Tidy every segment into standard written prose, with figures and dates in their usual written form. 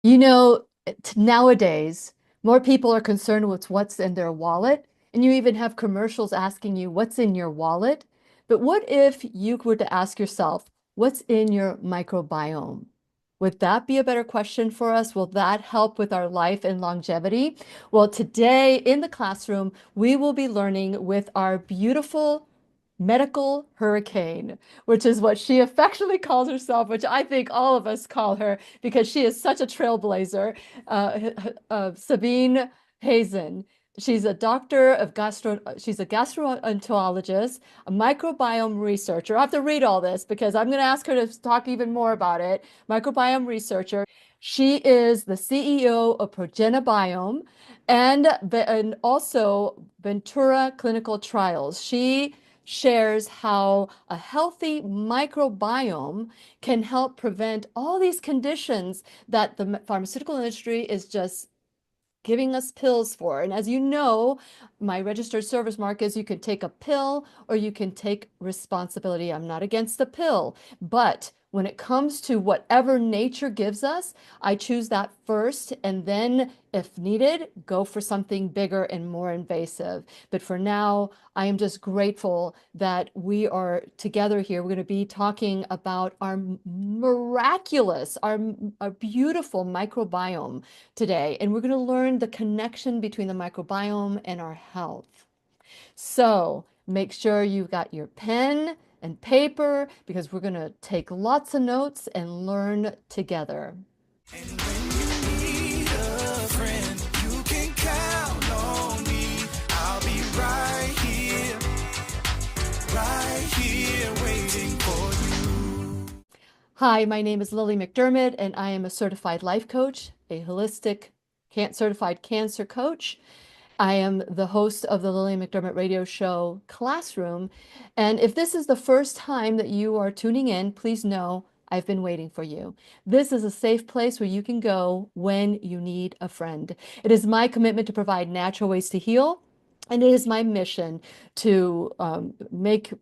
You know, nowadays, more people are concerned with what's in their wallet, and you even have commercials asking you what's in your wallet. But what if you were to ask yourself, what's in your microbiome? Would that be a better question for us? Will that help with our life and longevity? Well, today in the classroom, we will be learning with our beautiful medical hurricane, which is what she affectionately calls herself, which I think all of us call her because she is such a trailblazer. Sabine Hazan. She's a doctor of she's a gastroenterologist, a microbiome researcher. I have to read all this because I'm going to ask her to talk even more about it. Microbiome researcher. She is the CEO of Progenabiome and also Ventura clinical trials. She shares how a healthy microbiome can help prevent all these conditions that the pharmaceutical industry is just giving us pills for. And as you know, my registered service mark is you can take a pill or you can take responsibility. I'm not against the pill, but when it comes to whatever nature gives us, I choose that first, and then if needed, go for something bigger and more invasive. But for now, I am just grateful that we are together here. We're going to be talking about our miraculous, our beautiful microbiome today, and we're going to learn the connection between the microbiome and our health. So make sure you've got your pen and paper because we're going to take lots of notes and learn together. And when you need a friend, you can count on me. I'll be right here waiting for you. Hi, my name is Lily McDermott, and I am a certified life coach, a holistic certified cancer coach. I am the host of the Lillian McDermott radio show Classroom. And if this is the first time that you are tuning in, please know I've been waiting for you. This is a safe place where you can go when you need a friend. It is my commitment to provide natural ways to heal. And it is my mission to make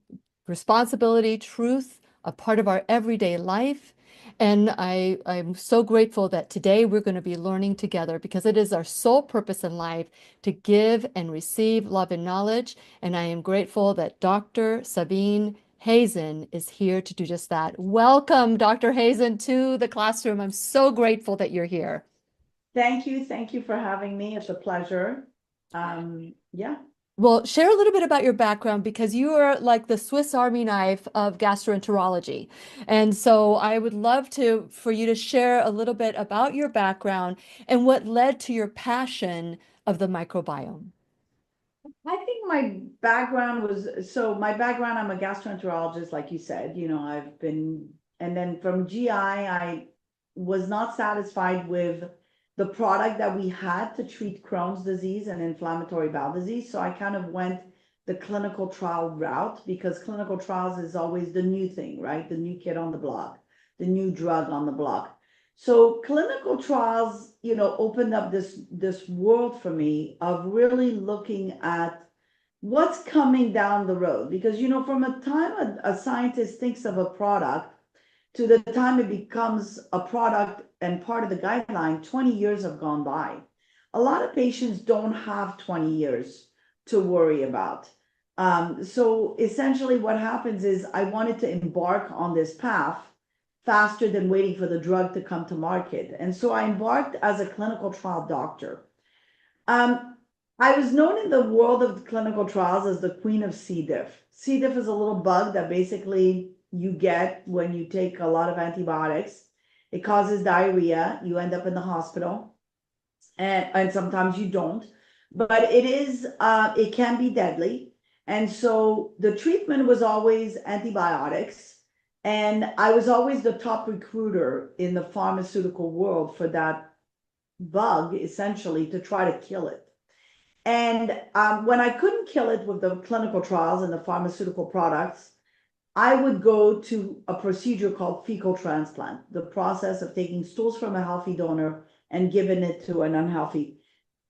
responsibility, truth, a part of our everyday life. And I'm so grateful that today we're going to be learning together because it is our sole purpose in life to give and receive love and knowledge. And I am grateful that Dr. Sabine Hazan is here to do just that. Welcome, Dr. Hazan, to the classroom. I'm so grateful that you're here. Thank you. Thank you for having me. It's a pleasure. Yeah. Well, share a little bit about your background because you are like the Swiss Army knife of gastroenterology. And so I would love for you to share a little bit about your background and what led to your passion of the microbiome. I think my background I'm a gastroenterologist, like you said, and then from GI, I was not satisfied with the product that we had to treat Crohn's disease and inflammatory bowel disease. So I kind of went the clinical trial route because clinical trials is always the new thing, right? The new kid on the block, the new drug on the block. So clinical trials, opened up this world for me of really looking at what's coming down the road. Because, from a time a scientist thinks of a product to the time it becomes a product and part of the guideline, 20 years have gone by. A lot of patients don't have 20 years to worry about. So essentially what happens is I wanted to embark on this path faster than waiting for the drug to come to market. And so I embarked as a clinical trial doctor. I was known in the world of clinical trials as the queen of C. diff. C. diff is a little bug that basically you get when you take a lot of antibiotics. It causes diarrhea. You end up in the hospital, and sometimes you don't. But it can be deadly. And so the treatment was always antibiotics. And I was always the top recruiter in the pharmaceutical world for that bug, essentially, to try to kill it. And when I couldn't kill it with the clinical trials and the pharmaceutical products, I would go to a procedure called fecal transplant, the process of taking stools from a healthy donor and giving it to an unhealthy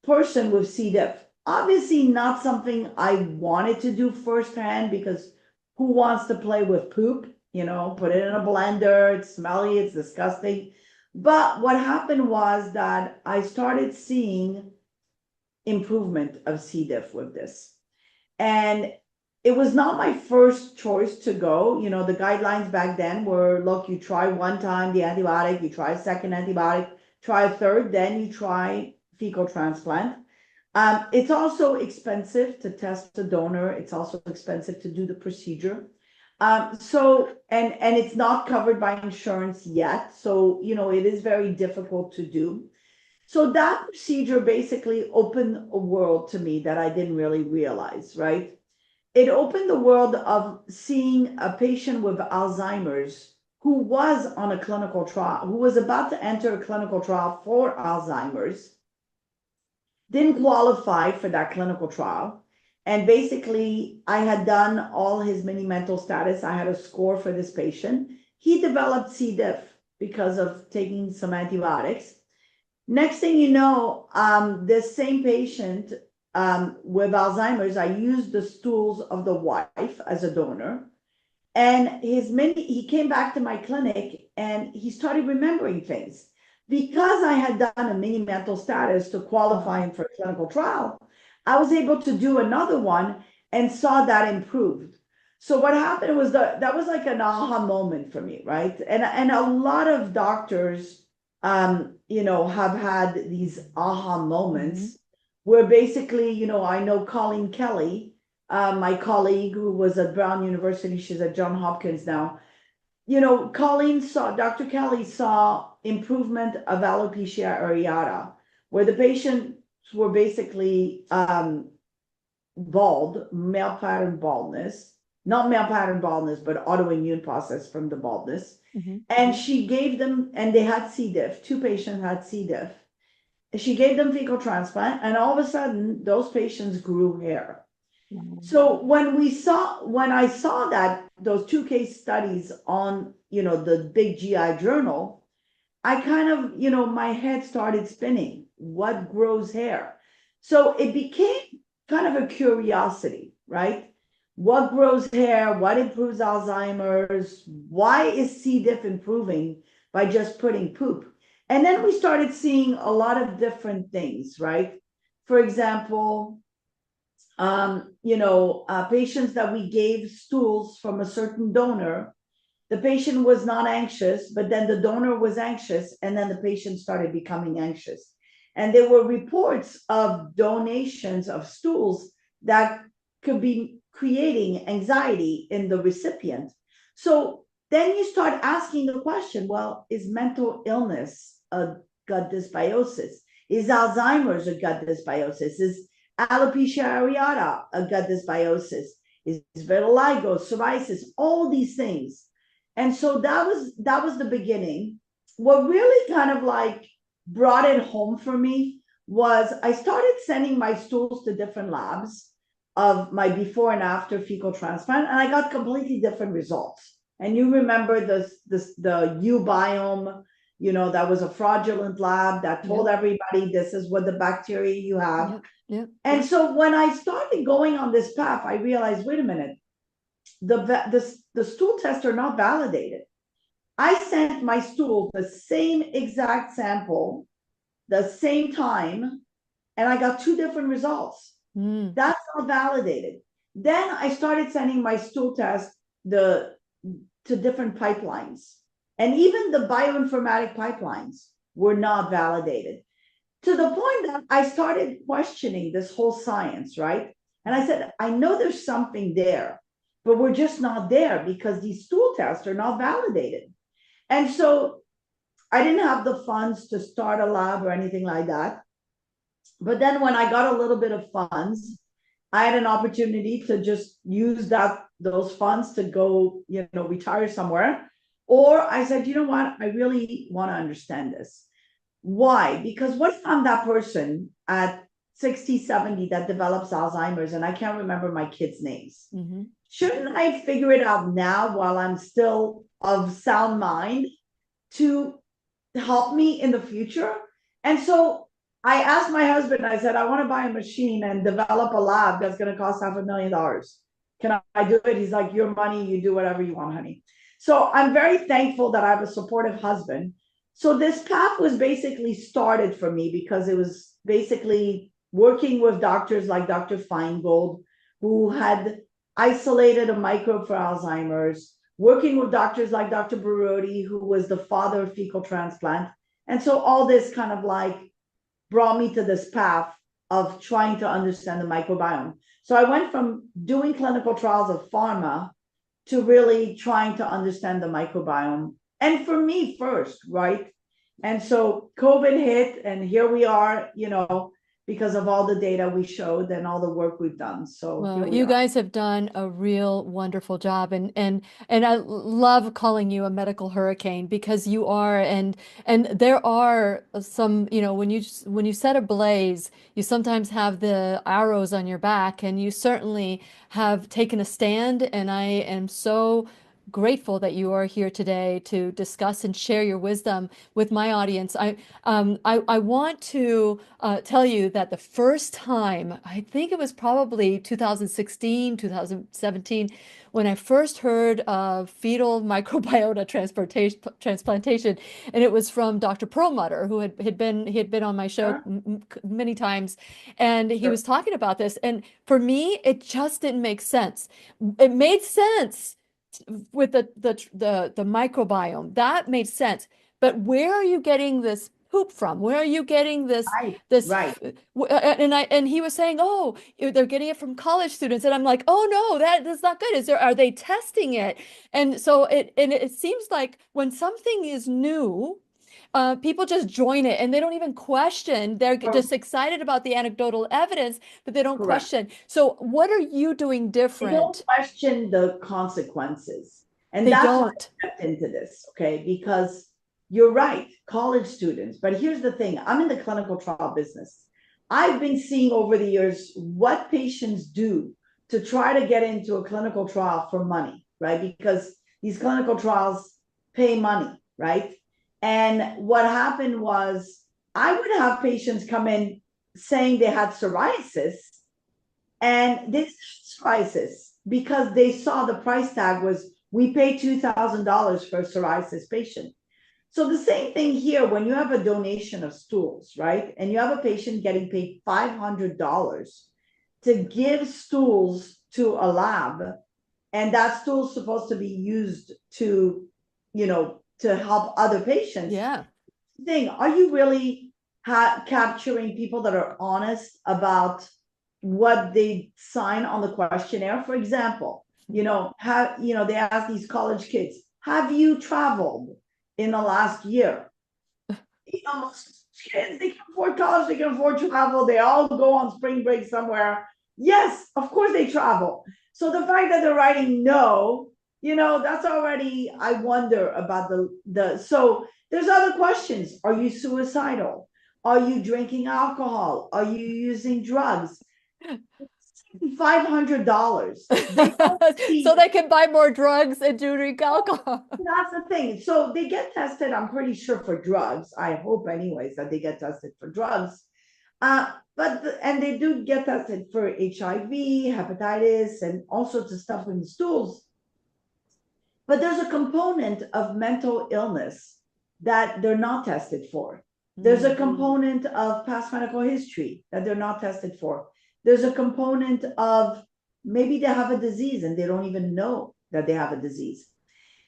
person with C. diff. Obviously not something I wanted to do firsthand because who wants to play with poop? Put it in a blender, it's smelly, it's disgusting. But what happened was that I started seeing improvement of C. diff with this. And it was not my first choice to go. You know, the guidelines back then were, look, you try one time the antibiotic, you try a second antibiotic, try a third, then you try fecal transplant. It's also expensive to test a donor. It's also expensive to do the procedure. And it's not covered by insurance yet. So, you know, it is very difficult to do. So that procedure basically opened a world to me that I didn't really realize, right? It opened the world of seeing a patient with Alzheimer's who was on a clinical trial, who was about to enter a clinical trial for Alzheimer's, didn't qualify for that clinical trial. And basically, I had done all his mini mental status. I had a score for this patient. He developed C. diff because of taking some antibiotics. Next thing you know, this same patient with Alzheimer's, I used the stools of the wife as a donor. And he came back to my clinic and he started remembering things. Because I had done a mini mental status to qualify him for a clinical trial, I was able to do another one and saw that improved. So what happened was that was like an aha moment for me, right? And a lot of doctors you know, have had these aha moments where basically, you know, I know Colleen Kelly, my colleague who was at Brown University, she's at Johns Hopkins now. You know, Dr. Kelly saw improvement of alopecia areata, where the patients were basically bald, male pattern baldness, not male pattern baldness, but autoimmune process from the baldness. And she gave them, and they had C. diff. Two patients had C. diff. She gave them fecal transplant, and all of a sudden, those patients grew hair. So when I saw that those two case studies on, you know, the big GI journal, I kind of, you know, my head started spinning. What grows hair? So it became kind of a curiosity, right? What grows hair? What improves Alzheimer's? Why is C. diff improving by just putting poop? And then we started seeing a lot of different things, right? For example, you know, patients that we gave stools from a certain donor, the patient was not anxious, but then the donor was anxious, and then the patient started becoming anxious. And there were reports of donations of stools that could be creating anxiety in the recipient. So then you start asking the question, well, is mental illness a gut dysbiosis? Is Alzheimer's a gut dysbiosis? Is alopecia areata a gut dysbiosis? Is vitiligo, psoriasis, all these things? And so that was the beginning. What really kind of like brought it home for me was I started sending my stools to different labs of my before and after fecal transplant, and I got completely different results. And you remember the Ubiome, you know, that was a fraudulent lab that told everybody this is what the bacteria you have. And so when I started going on this path, I realized, wait a minute, the stool tests are not validated. I sent my stool the same exact sample, the same time, and I got two different results. That's not validated. Then I started sending my stool test to different pipelines. And even the bioinformatic pipelines were not validated, to the point that I started questioning this whole science, right? And I said, I know there's something there, but we're just not there because these stool tests are not validated. And so I didn't have the funds to start a lab or anything like that. But then when I got a little bit of funds, I had an opportunity to just use those funds to go, you know, retire somewhere. Or I said, you know what, I really want to understand this. Why? Because what if I'm that person at 60, 70 that develops Alzheimer's and I can't remember my kids' names? Shouldn't I figure it out now while I'm still of sound mind to help me in the future? And so I asked my husband, I said, I want to buy a machine and develop a lab that's going to cost $500,000. Can I do it? He's like, your money, you do whatever you want, honey. So I'm very thankful that I have a supportive husband. So this path was basically started for me because it was basically working with doctors like Dr. Feingold, who had isolated a microbe for Alzheimer's, working with doctors like Dr. Barodi, who was the father of fecal transplant. And so all this kind of like brought me to this path of trying to understand the microbiome. So I went from doing clinical trials of pharma to really trying to understand the microbiome. And for me first, right? And so COVID hit, and here we are, because of all the data we showed and all the work we've done. So here Well, we you are. guys have done a real wonderful job, and I love calling you a medical hurricane because you are, and there are some, when you set ablaze, you sometimes have the arrows on your back, and you certainly have taken a stand, and I am so grateful that you are here today to discuss and share your wisdom with my audience. I want to tell you that the first time, I think it was probably 2016, 2017, when I first heard of fetal microbiota transplantation, and it was from Dr. Perlmutter, who he had been on my show Sure, many times, and he sure, was talking about this. And for me, it just didn't make sense. It made sense with the microbiome. That made sense. But where are you getting this poop from? Where are you getting this right, this right. and he was saying, "Oh, they're getting it from college students." And I'm like, "Oh no, that's not good. Are they testing it?" And so it seems like when something is new, people just join it and they don't even question. They're Cor- just excited about the anecdotal evidence, but they don't Correct. question. So what are you doing They don't different? question the consequences. And They that's why don't. I stepped into this, okay? Because you're right, college students. But here's the thing, I'm in the clinical trial business. I've been seeing over the years what patients do to try to get into a clinical trial for money, right? Because these clinical trials pay money, right? And what happened was I would have patients come in saying they had psoriasis, and this psoriasis, because they saw the price tag was, we pay $2,000 for a psoriasis patient. So the same thing here, when you have a donation of stools, right? And you have a patient getting paid $500 to give stools to a lab, and that stool is supposed to be used to help other patients. Yeah. Thing, are you really capturing people that are honest about what they sign on the questionnaire? For example, they ask these college kids, have you traveled in the last year? Most kids, they can afford college, they can afford travel, they all go on spring break somewhere. Yes, of course they travel. So the fact that they're writing no, that's already, I wonder about so there's other questions. Are you suicidal? Are you drinking alcohol? Are you using drugs? $500. They don't So see. they can buy more drugs and drink alcohol. That's the thing. So they get tested, I'm pretty sure, for drugs. I hope, anyways, that they get tested for drugs. And they do get tested for HIV, hepatitis, and all sorts of stuff in the stools. But there's a component of mental illness that they're not tested for. There's a Mm. component of past medical history that they're not tested for. There's a component of maybe they have a disease and they don't even know that they have a disease.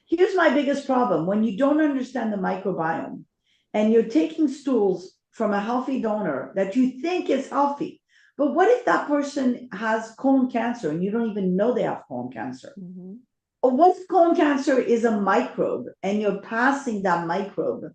Here's my biggest problem. When you don't understand the microbiome and you're taking stools from a healthy donor that you think is healthy, but what if that person has colon cancer and you don't even know they have colon cancer? Mhm. What if colon cancer is a microbe and you're passing that microbe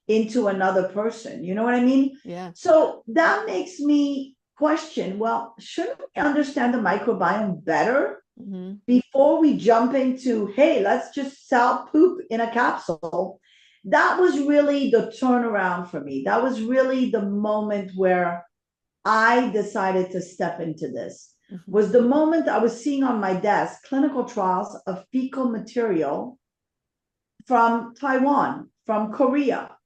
into another person? You know what I mean? Yeah. So that makes me question, well, shouldn't we understand the microbiome better Mhm. before we jump into, hey, let's just sell poop in a capsule? That was really the turnaround for me. That was really the moment where I decided to step into this. Mhm. Was the moment I was seeing on my desk clinical trials of fecal material from Taiwan, from Korea,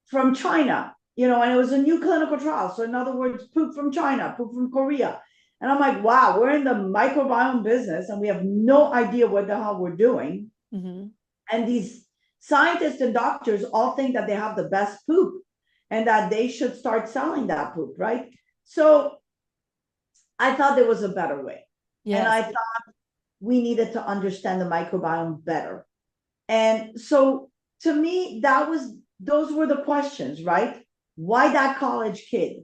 from China, and it was a new clinical trial. So in other words, poop from China, poop from Korea. And I'm like, wow, we're in the microbiome business and we have no idea what the hell we're doing. Mhm. And these Scientists and doctors all think that they have the best poop and that they should start selling that poop, right? So I thought there was a better way. And I Yes. thought we needed to understand the microbiome better. And so to me, those were the questions, right? Why that college kid?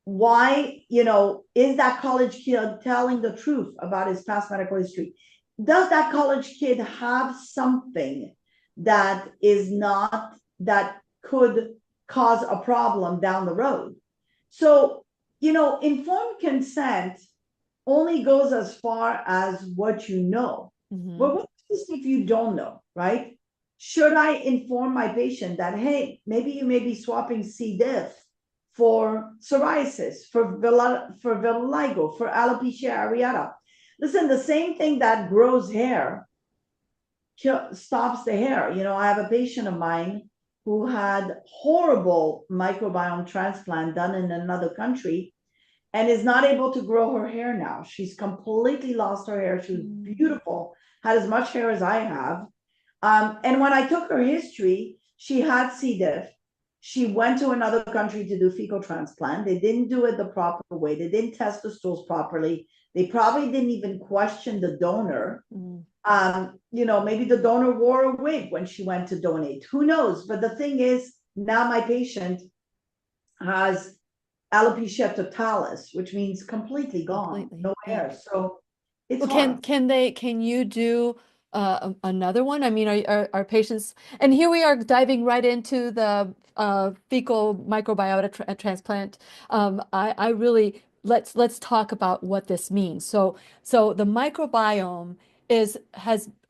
Why, is that college kid telling the truth about his past medical history? Does that college kid have something that is not, that could cause a problem down the road? So, informed consent only goes as far as what you know. But what if you don't know, right? Should I inform my patient that, hey, maybe you may be swapping C. diff for psoriasis, for vitiligo, for alopecia areata? Listen, the same thing that grows hair stops the hair. I have a patient of mine who had horrible microbiome transplant done in another country and is not able to grow her hair now. She's completely lost her hair. She was beautiful, had as much hair as I have. And when I took her history, she had C. diff. She went to another country to do fecal transplant. They didn't do it the proper way. They didn't test the stools properly. They probably didn't even question the donor. Maybe the donor wore a wig when she went to donate. Who knows? But the thing is, now my patient has alopecia totalis, which means completely gone, no hair. So it's Well, hard. can you do another one? I mean, are patients, and here we are diving right into the fecal microbiota transplant. I really let's talk about what this means. So the microbiome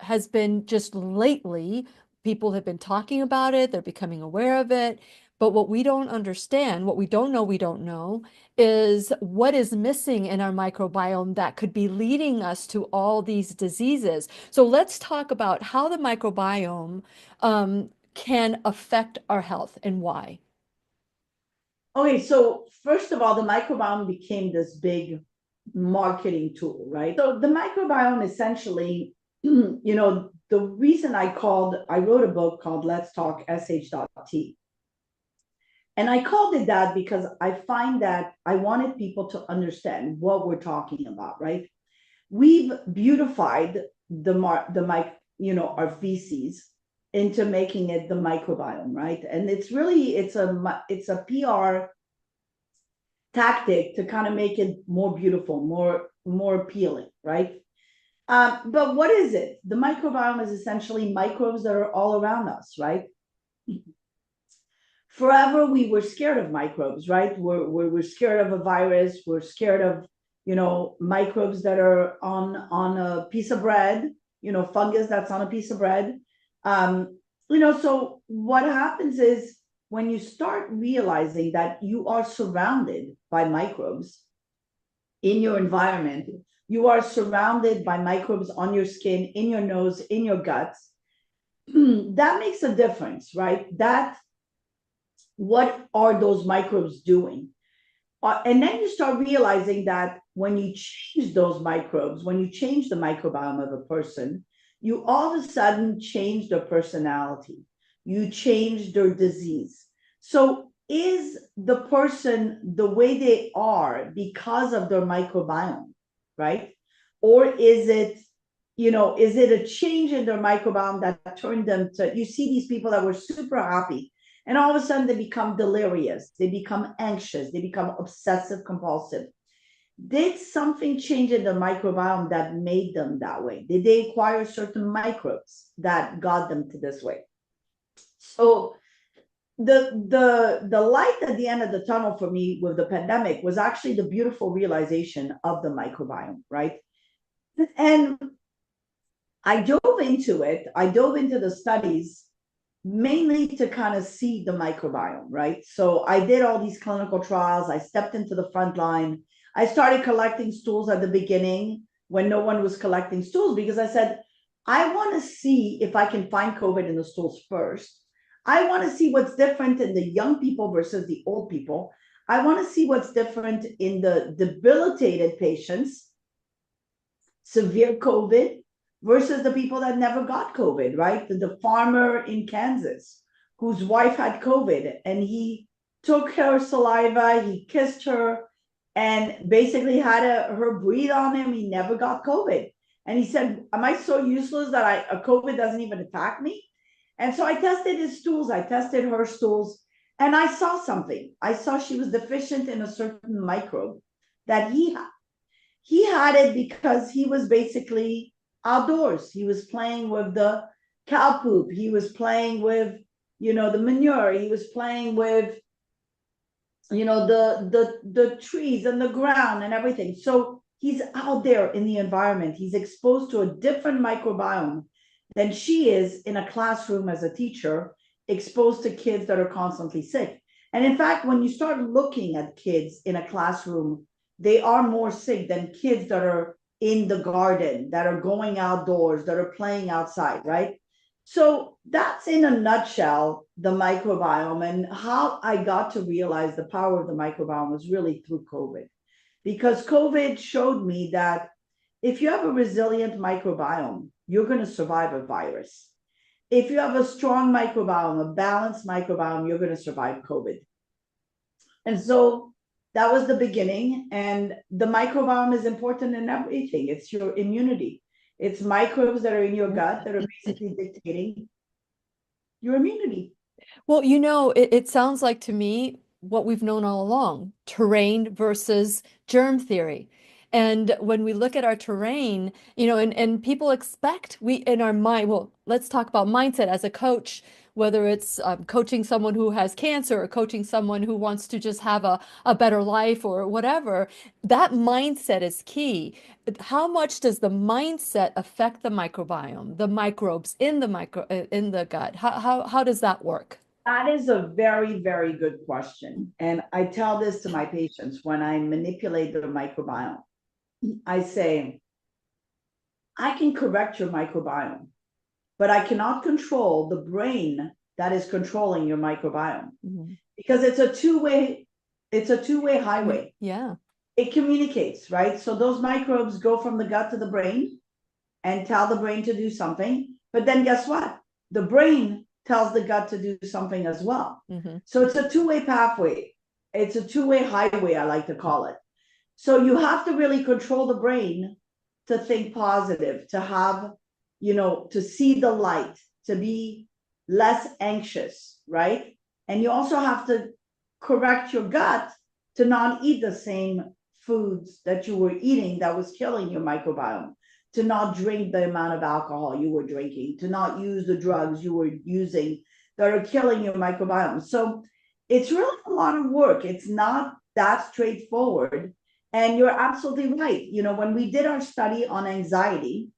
has been just lately, people have been talking about it, they're becoming aware of it. But what we don't understand, what we don't know, is what is missing in our microbiome that could be leading us to all these diseases. So let's talk about how the microbiome can affect our health and why. Okay, so first of all, the microbiome became this big marketing tool, right? So the microbiome essentially, the reason I wrote a book called Let's Talk SH.T. And I called it that because I find that I wanted people to understand what we're talking about, right? We've beautified our feces into making it the microbiome, right? And it's a PR tactic to kind of make it more beautiful, more appealing, right? But what is it? The microbiome is essentially microbes that are all around us, right? Forever we were scared of microbes, right? We're scared of a virus. We're scared of microbes that are on a piece of bread, fungus that's on a piece of bread. So what happens is when you start realizing that you are surrounded by microbes in your environment, you are surrounded by microbes on your skin, in your nose, in your guts, that makes a difference, right? What are those microbes doing? And then you start realizing that when you change those microbes, when you change the microbiome of a person, you all of a sudden change their personality. You change their disease. So is the person the way they are because of their microbiome, right? Or is it a change in their microbiome that turned them to, you see these people that were super happy and all of a sudden they become delirious, they become anxious, they become obsessive compulsive. Did something change in the microbiome that made them that way? Did they acquire certain microbes that got them to this way? So the light at the end of the tunnel for me with the pandemic was actually the beautiful realization of the microbiome, right? And I dove into it. I dove into the studies mainly to kind of see the microbiome, right? So I did all these clinical trials. I stepped into the front line. I started collecting stools at the beginning when no one was collecting stools because I said, I want to see if I can find COVID in the stools first. I want to see what's different in the young people versus the old people. I want to see what's different in the debilitated patients, severe COVID versus the people that never got COVID, right? The farmer in Kansas whose wife had COVID and he took her saliva, he kissed her, and basically had her breathe on him. He never got COVID. And he said, am I so useless that a COVID doesn't even attack me? And so I tested his stools, I tested her stools, and I saw something. I saw she was deficient in a certain microbe that he had. He had it because he was basically outdoors. He was playing with the cow poop. He was playing with, the manure. He was playing with, the trees and the ground and everything. So he's out there in the environment. He's exposed to a different microbiome than she is in a classroom as a teacher, exposed to kids that are constantly sick. And in fact, when you start looking at kids in a classroom, they are more sick than kids that are in the garden, that are going outdoors, that are playing outside, right? So that's in a nutshell the microbiome, and how I got to realize the power of the microbiome was really through COVID, because COVID showed me that if you have a resilient microbiome, you're going to survive a virus. If you have a strong microbiome, a balanced microbiome, you're going to survive COVID. And so that was the beginning. And the microbiome is important in everything. It's your immunity. It's microbes that are in your gut that are basically dictating your immunity. Well, it sounds like to me what we've known all along, terrain versus germ theory. And when we look at our terrain, and people expect we in our mind, well, let's talk about mindset as a coach, whether it's coaching someone who has cancer or coaching someone who wants to just have a better life or whatever, that mindset is key. How much does the mindset affect the microbiome, the microbes in the gut? How does that work? That is a very, very good question. And I tell this to my patients when I manipulate the microbiome. I say, I can correct your microbiome, but I cannot control the brain that is controlling your microbiome, because it's a two-way highway. Yeah. It communicates, right? So those microbes go from the gut to the brain and tell the brain to do something. But then guess what? The brain tells the gut to do something as well. So it's a two-way pathway. It's a two-way highway, I like to call it. So you have to really control the brain to think positive, to have, to see the light, to be less anxious, right? And you also have to correct your gut to not eat the same foods that you were eating that was killing your microbiome, to not drink the amount of alcohol you were drinking, to not use the drugs you were using that are killing your microbiome. So it's really a lot of work. It's not that straightforward. And you're absolutely right. When we did our study on anxiety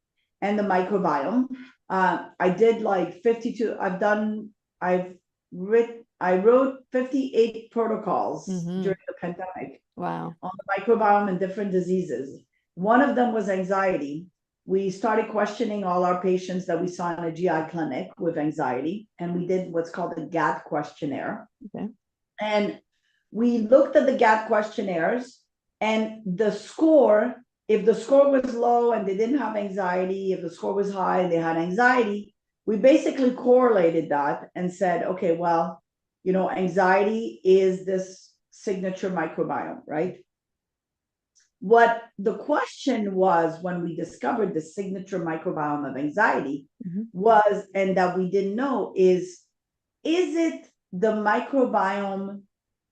and the microbiome, I did like 52. I wrote 58 protocols during the pandemic. Wow. On the microbiome and different diseases. One of them was anxiety. We started questioning all our patients that we saw in a GI clinic with anxiety, and we did what's called the GAT questionnaire. Okay. And we looked at the GAT questionnaires, and the score, if the score was low and they didn't have anxiety, if the score was high and they had anxiety, we basically correlated that and said, okay, well, anxiety is this signature microbiome, right? What the question was when we discovered the signature microbiome of anxiety was, and that we didn't know, is it the microbiome,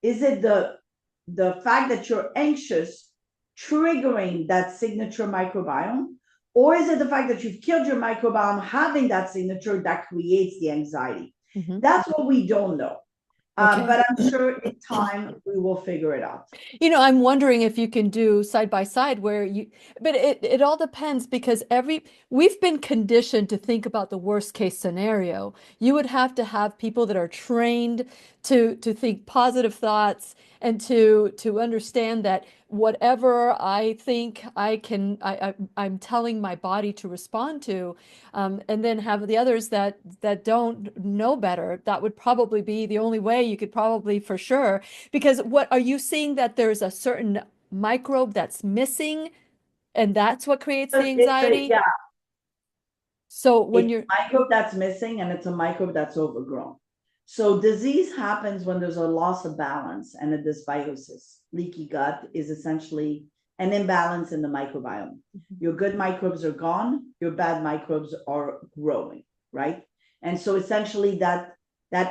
is it the fact that you're anxious triggering that signature microbiome, or is it the fact that you've killed your microbiome having that signature that creates the anxiety? That's what we don't know. Okay. But I'm sure in time we will figure it out. I'm wondering if you can do side by side but it all depends, because we've been conditioned to think about the worst case scenario. You would have to have people that are trained to think positive thoughts and to understand that whatever I think I'm telling my body to respond to, and then have the others that don't know better. That would probably be the only way you could probably, for sure. Because what are you seeing, that there's a certain microbe that's missing, and that's what creates the anxiety? Yeah. So when It's you're, a microbe that's missing and it's a microbe that's overgrown. So disease happens when there's a loss of balance and a dysbiosis. Leaky gut is essentially an imbalance in the microbiome. Your good microbes are gone, your bad microbes are growing, right? And so essentially that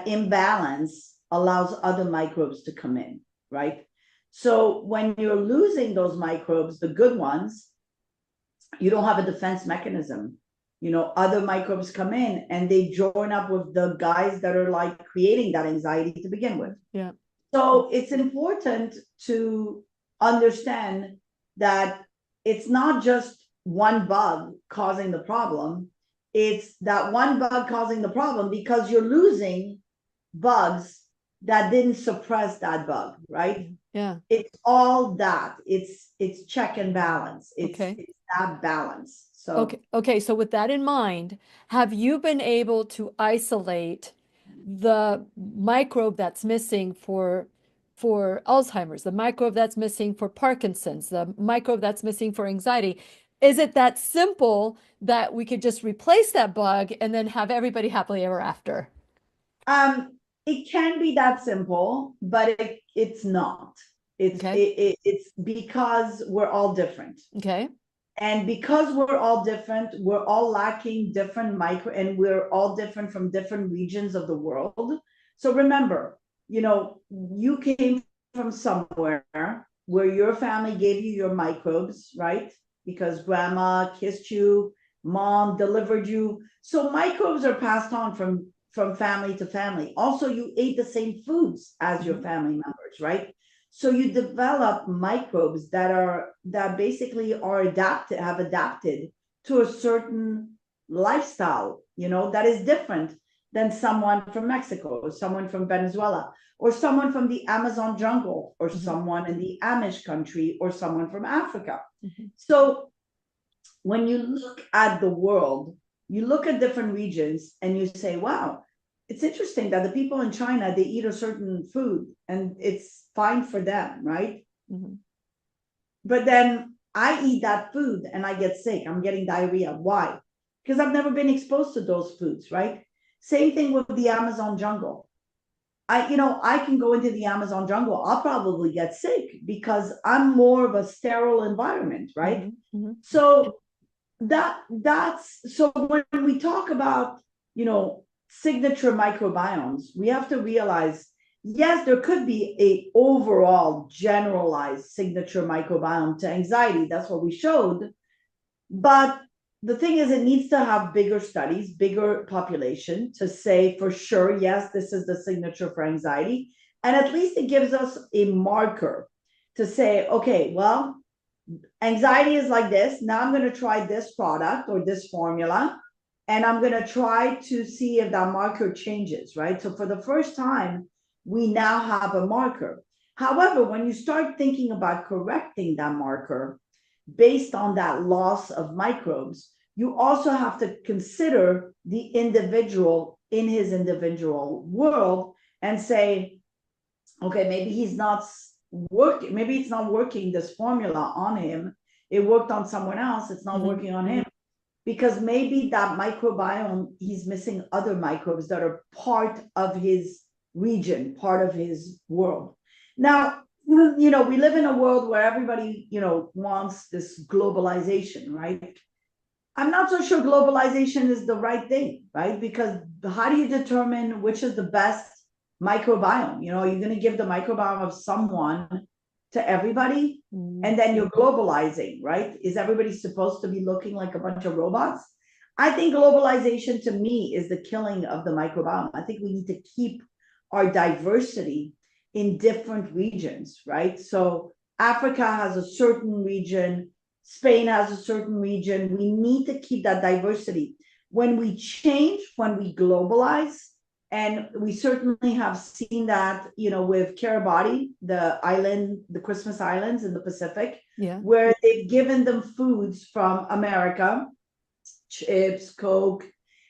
imbalance allows other microbes to come in, right? So when you're losing those microbes, the good ones, you don't have a defense mechanism. Other microbes come in and they join up with the guys that are like creating that anxiety to begin with. yeah, So it's important to understand that it's not just one bug causing the problem. It's that one bug causing the problem because you're losing bugs that didn't suppress that bug, right? yeah, It's all that. It's check and balance. okay. It's that balance. Okay, So okay. So with that in mind, have you been able to isolate the microbe that's missing for Alzheimer's, the microbe that's missing for Parkinson's, the microbe that's missing for anxiety? Is it that simple that we could just replace that bug and then have everybody happily ever after? um it can be that simple, but it's not. Okay, It's because we're all different. okay. And because we're all different, we're all lacking different and we're all different from different regions of the world. So remember, you came from somewhere where your family gave you your microbes, right? Because grandma kissed you, mom delivered you. So microbes are passed on from family to family. Also, you ate the same foods as your family members, right? So you develop microbes that basically have adapted to a certain lifestyle, that is different than someone from Mexico or someone from Venezuela or someone from the Amazon jungle or someone in the Amish country or someone from Africa. So when you look at the world, you look at different regions and you say, wow, it's interesting that the people in China, they eat a certain food and it's fine for them, right? But then I eat that food and I get sick. I'm getting diarrhea. Why? Because I've never been exposed to those foods, right? Same thing with the Amazon jungle. I can go into the Amazon jungle. I'll probably get sick because I'm more of a sterile environment, right? So that's so when we talk about, signature microbiomes, we have to realize, yes, there could be a overall generalized signature microbiome to anxiety. That's what we showed. But the thing is, it needs to have bigger studies, bigger population to say for sure, yes, this is the signature for anxiety. And at least it gives us a marker to say, okay, well, anxiety is like this. Now I'm going to try this product or this formula, and I'm going to try to see if that marker changes, right? So for the first time, we now have a marker. However, when you start thinking about correcting that marker based on that loss of microbes, you also have to consider the individual in his individual world and say, okay, maybe he's not working, maybe it's not working, this formula on him. It worked on someone else, it's not working on him. Because maybe that microbiome, he's missing other microbes that are part of his region, part of his world. Now, we live in a world where everybody, wants this globalization, right? I'm not so sure globalization is the right thing, right? Because how do you determine which is the best microbiome? Are you going to give the microbiome of someone to everybody? And then you're globalizing, right? Is everybody supposed to be looking like a bunch of robots? I think globalization to me is the killing of the microbiome. I think we need to keep our diversity in different regions, right? So Africa has a certain region, Spain has a certain region. We need to keep that diversity. When we change, when we globalize, and we certainly have seen that, with Kiribati, the Christmas Islands in the Pacific, where they've given them foods from America, chips, Coke,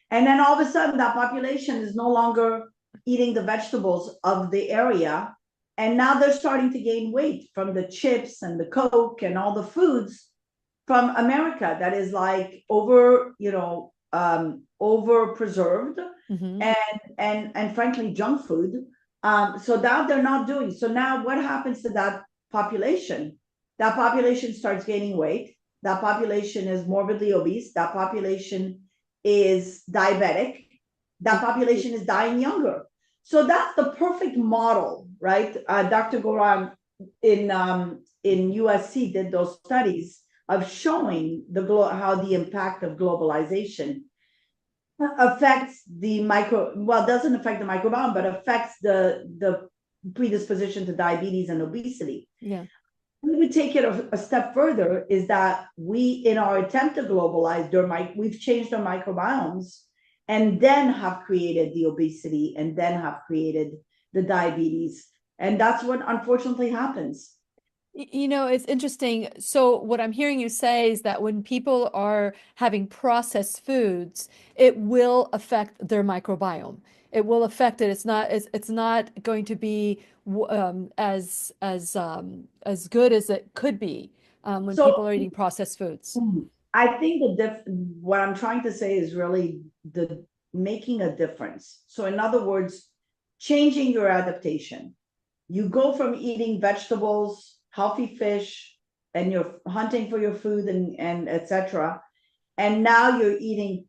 and then all of a sudden that population is no longer eating the vegetables of the area. And now they're starting to gain weight from the chips and the Coke and all the foods from America that is like over, over preserved Hmm. and frankly junk food. So now they're not doing. So now what happens to that population? That population starts gaining weight. That population is morbidly obese. That population is diabetic. That population is dying younger. So that's the perfect model, right? Dr. Goran in USC did those studies of showing how the impact of globalization affects the doesn't affect the microbiome, but affects the predisposition to diabetes and obesity. Yeah. We would take it a step further is that we, in our attempt to globalize we've changed our microbiomes and then have created the obesity and then have created the diabetes. And that's what unfortunately happens. You know, it's interesting. So what I'm hearing you say is that when people are having processed foods, it will affect their microbiome. It will affect it. It's not going to be as good as it could be when people So are eating processed foods. I think what I'm trying to say is really the making a difference. So in other words, changing your adaptation. You go from eating vegetables, healthy fish, and you're hunting for your food and etc. And now you're eating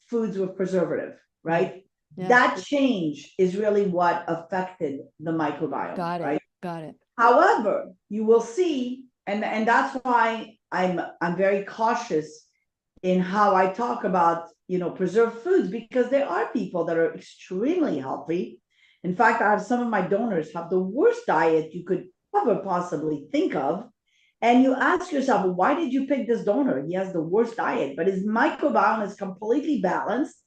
foods with preservative, Yeah. right? Yeah. That change is really what affected the microbiome, Got it. right? Got it. However, you will see, and that's why I'm very cautious in how I talk about preserved foods, because there are people that are extremely healthy. In fact, I have some of my donors have the worst diet you could ever possibly think of. And you ask yourself, well, why did you pick this donor? He has the worst diet, but his microbiome is completely balanced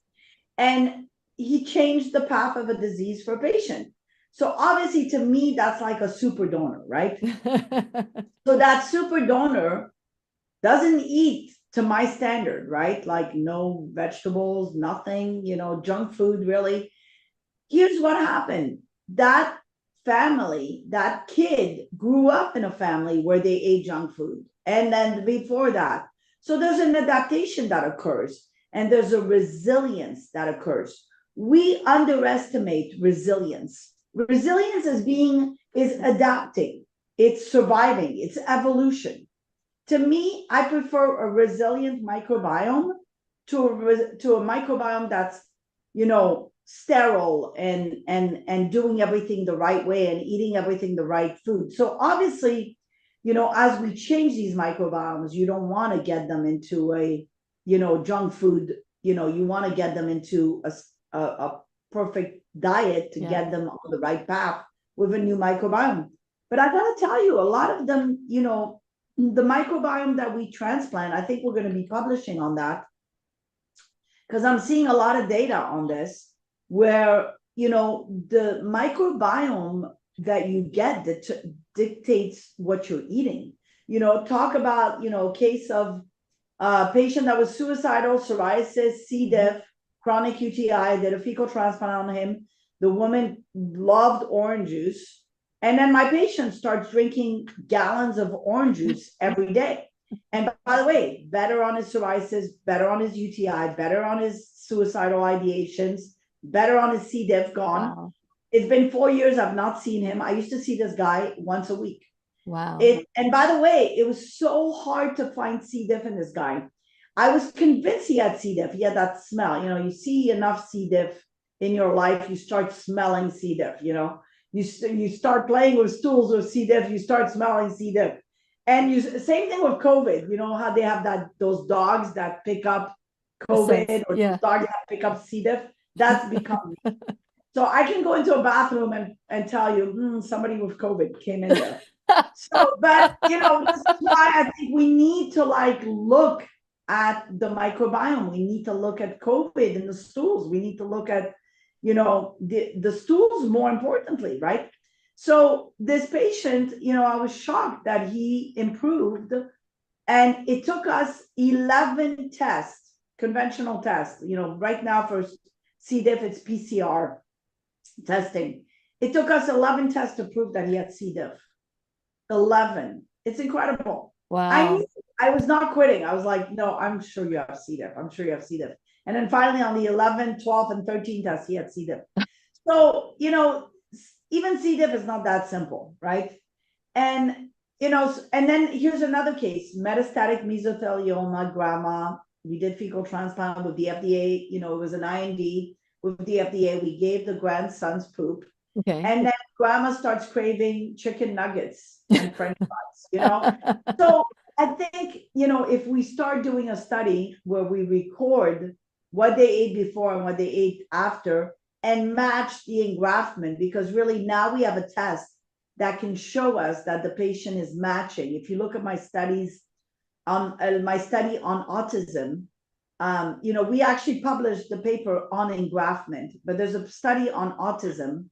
and he changed the path of a disease for a patient. So obviously, to me, that's like a super donor, right? So that super donor doesn't eat to my standard, right? Like no vegetables, nothing, junk food, really. Here's what happened. That family, that kid grew up in a family where they ate junk food. And then before that, so there's an adaptation that occurs and there's a resilience that occurs. We underestimate resilience. Resilience is adapting, it's surviving, it's evolution. To me, I prefer a resilient microbiome to a microbiome that's, sterile and doing everything the right way and eating everything the right food. So obviously, as we change these microbiomes, you don't want to get them into a, junk food. You want to get them into a perfect diet to Yeah. get them on the right path with a new microbiome. But I gotta tell you, a lot of them, the microbiome that we transplant, I think we're going to be publishing on that because I'm seeing a lot of data on this where, the microbiome that you get dictates what you're eating. Talk about, case of a patient that was suicidal, psoriasis, C. diff, chronic UTI, did a fecal transplant on him. The woman loved orange juice. And then my patient starts drinking gallons of orange juice every day. And by the way, better on his psoriasis, better on his UTI, better on his suicidal ideations, better on his C. diff gone. Wow. It's been 4 years. I've not seen him. I used to see this guy once a week. Wow. And by the way, it was so hard to find C. diff in this guy. I was convinced he had C. diff. He had that smell. You see enough C. diff in your life, you start smelling C. diff. You start playing with stools with C. diff, you start smelling C. diff. And same thing with COVID. You know how they have those dogs that pick up A sense. COVID or those Yeah. dogs that pick up C. diff. That's become so I can go into a bathroom and tell you somebody with COVID came in there. So, but this is why I think we need to look at the microbiome. We need to look at COVID in the stools. We need to look at, the stools more importantly, right? So this patient, I was shocked that he improved, and it took us 11 tests, conventional tests. Right now for C. diff, it's PCR testing. It took us 11 tests to prove that he had C. diff. 11. It's incredible. I Wow. knew I was not quitting. I was like, no, I'm sure you have C. diff. I'm sure you have C. diff. And then finally on the 11th, 12th, and 13th test, he had C. diff. So, even C. diff is not that simple, right? And, and then here's another case, metastatic mesothelioma, grandma. We did fecal transplant with the FDA, it was an IND with the FDA. We gave the grandson's poop. Okay. And then grandma starts craving chicken nuggets and French fries, So I think, if we start doing a study where we record what they ate before and what they ate after and match the engraftment, because really now we have a test that can show us that the patient is matching. If you look at my studies, my study on autism, we actually published the paper on engraftment, but there's a study on autism.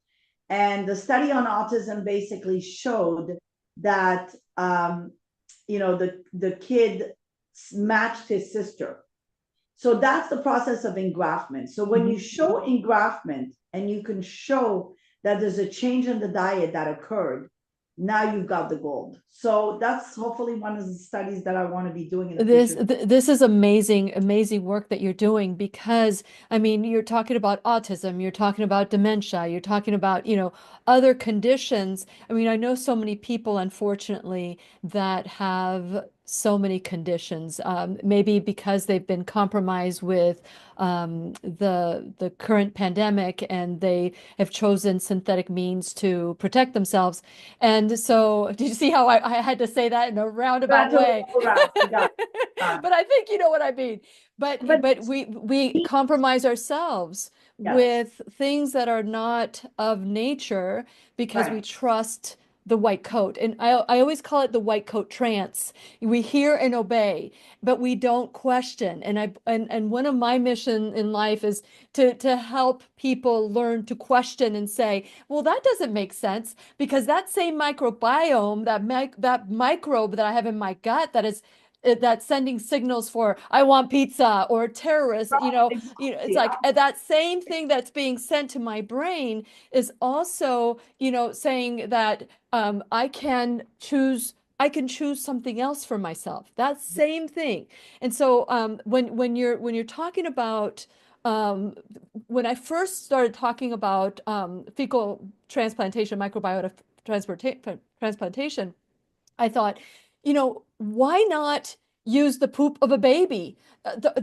And the study on autism basically showed that, the kid matched his sister. So that's the process of engraftment. So when you show engraftment and you can show that there's a change in the diet that occurred, now you've got the gold. So that's hopefully one of the studies that I want to be doing in the future. This is amazing work that you're doing, because I mean, you're talking about autism, you're talking about dementia, you're talking about, other conditions. I mean, I know so many people, unfortunately, that have so many conditions, maybe because they've been compromised with the current pandemic, and they have chosen synthetic means to protect themselves. And so, did you see how I had to say that in a roundabout way? But I think you know what I mean. But we compromise ourselves with things that are not of nature, because we trust the white coat. And I always call it the white coat trance. We hear and obey, but we don't question. And one of my mission in life is to help people learn to question and say, well, that doesn't make sense, because that same microbiome, that microbe that I have in my gut that's sending signals for I want pizza or terrorists, it's like that same thing that's being sent to my brain is also, saying that I can choose something else for myself. That same thing. And so when you're talking about when I first started talking about fecal transplantation, microbiota transplantation, I thought, why not use the poop of a baby?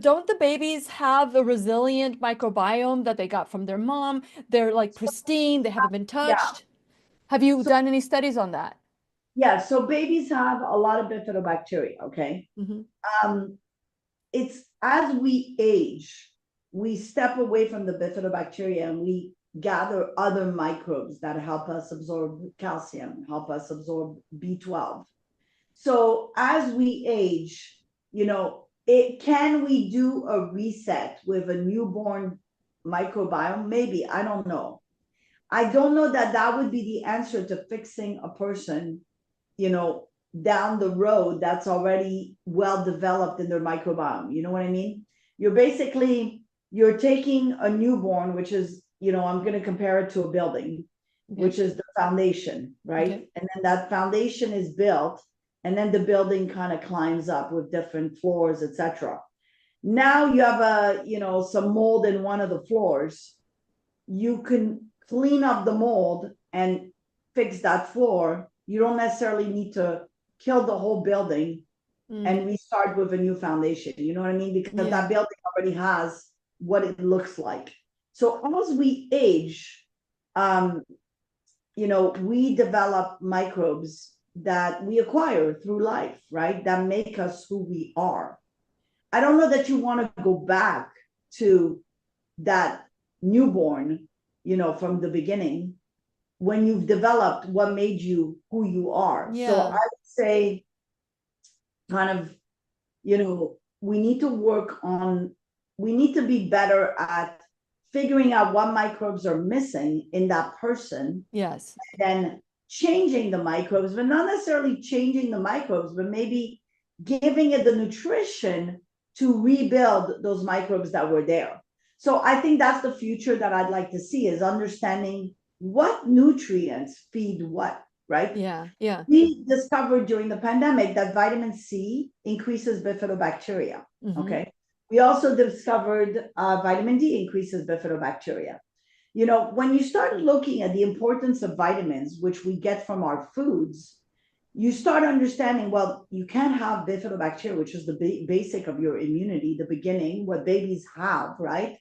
Don't the babies have a resilient microbiome that they got from their mom? They're like pristine, they haven't been Yeah. touched. Have you So, done any studies on that? yeah. So babies have a lot of bifidobacteria. Okay. Mm-hmm. It's as we age, we step away from the bifidobacteria and we gather other microbes that help us absorb calcium, help us absorb B12. So as we age, can we do a reset with a newborn microbiome? Maybe, I don't know. I don't know that that would be the answer to fixing a person, down the road that's already well developed in their microbiome. You know what I mean? You're taking a newborn, which is, I'm going to compare it to a building, which is the foundation, right? Okay. And then that foundation is built, and then the building kind of climbs up with different floors, etc. Now you have some mold in one of the floors. You can clean up the mold and fix that floor. You don't necessarily need to kill the whole building and restart with a new foundation. You know what I mean? Because that building already has what it looks like. So as we age, we develop microbes that we acquire through life, right? That make us who we are. I don't know that you want to go back to that newborn, from the beginning, when you've developed what made you who you are. Yeah. So I would say kind of, we need to be better at figuring out what microbes are missing in that person. Yes. And then changing the microbes, but not necessarily changing the microbes, but maybe giving it the nutrition to rebuild those microbes that were there. So I think that's the future that I'd like to see, is understanding what nutrients feed what, right? Yeah. Yeah. We discovered during the pandemic that vitamin C increases bifidobacteria. Okay. We also discovered vitamin D increases bifidobacteria. You know, when you start looking at the importance of vitamins, which we get from our foods, you start understanding, well, you can't have bifidobacteria, which is the basic of your immunity, the beginning, what babies have, right?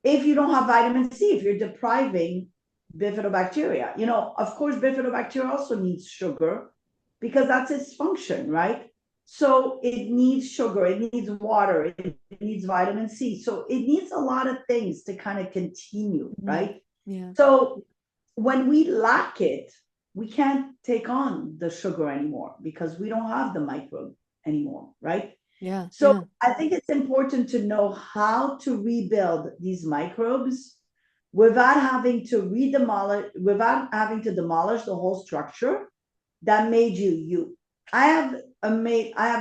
If you don't have vitamin C, if you're depriving bifidobacteria, you know, of course, bifidobacteria also needs sugar because that's its function, right? So it needs sugar, it needs water, it needs vitamin C. So it needs a lot of things to kind of continue, Mhm. right? Yeah. So when we lack it, we can't take on the sugar anymore because we don't have the microbe anymore, right? Yeah. So Yeah. I think it's important to know how to rebuild these microbes without having to without having to demolish the whole structure that made you you. I have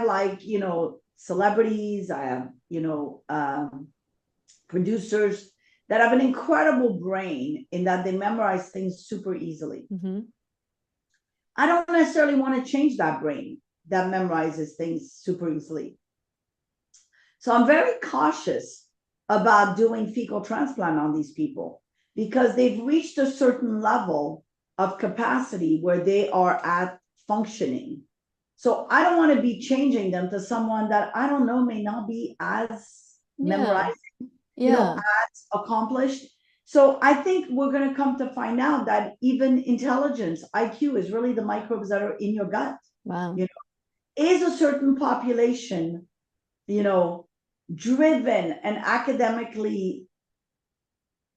like, you know, celebrities, I have, you know, producers that have an incredible brain in that they memorize things super easily. Hmm. I don't necessarily want to change that brain that memorizes things super easily. So I'm very cautious about doing fecal transplant on these people because they've reached a certain level of capacity where they are at functioning. So I don't want to be changing them to someone that I don't know may not be as Yeah. memorized, you know, Yeah. as accomplished. So I think we're going to come to find out that even intelligence, IQ, is really the microbes that are in your gut. Wow. You know, is a certain population, you know, driven and academically,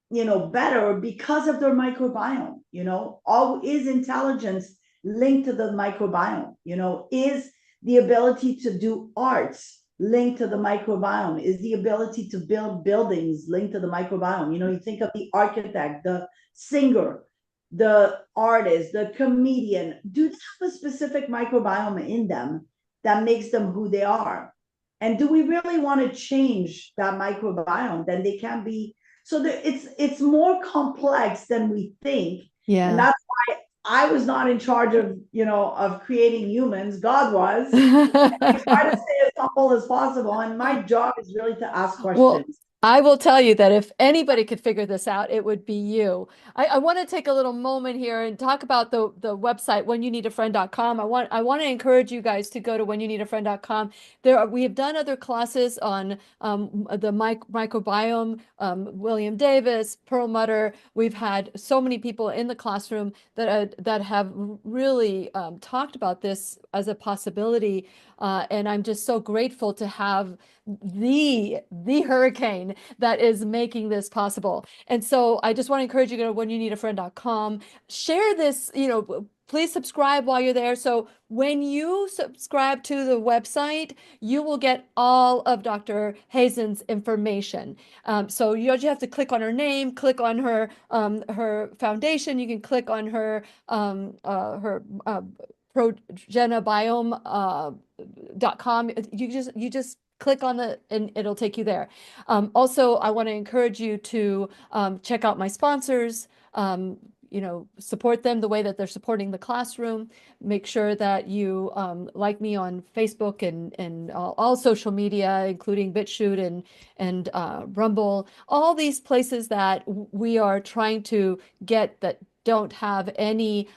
you know, better because of their microbiome, you know, all is intelligence linked to the microbiome, you know, is the ability to do arts linked to the microbiome, is the ability to build buildings linked to the microbiome. You know, you think of the architect, the singer, the artist, the comedian, do they have a specific microbiome in them that makes them who they are? And do we really want to change that microbiome? Then they can be, so there, it's more complex than we think, and Yeah. that's why I was not in charge of, you know, of creating humans. God was. I try to stay as humble as possible, and my job is really to ask Well, questions. I will tell you that if anybody could figure this out, it would be you. I want to take a little moment here and talk about the website whenyouneedafriend.com. I want to encourage you guys to go to whenyouneedafriend.com. We have done other classes on the microbiome, William Davis, Pearl Mutter. We've had so many people in the classroom that have really talked about this as a possibility, and I'm just so grateful to have the hurricane that is making this possible. And so I just want to encourage you to go to whenyouneedafriend.com, share this, please subscribe while you're there. So when you subscribe to the website, you will get all of Dr. Hazen's information. So you just have to click on her name, click on her foundation. You can click on her Progenabiome .com. You just click on the and it'll take you there. Also, I want to encourage you to check out my sponsors. Support them the way that they're supporting the classroom. Make sure that you like me on Facebook and all social media, including BitChute and Rumble. All these places that we are trying to get that don't have any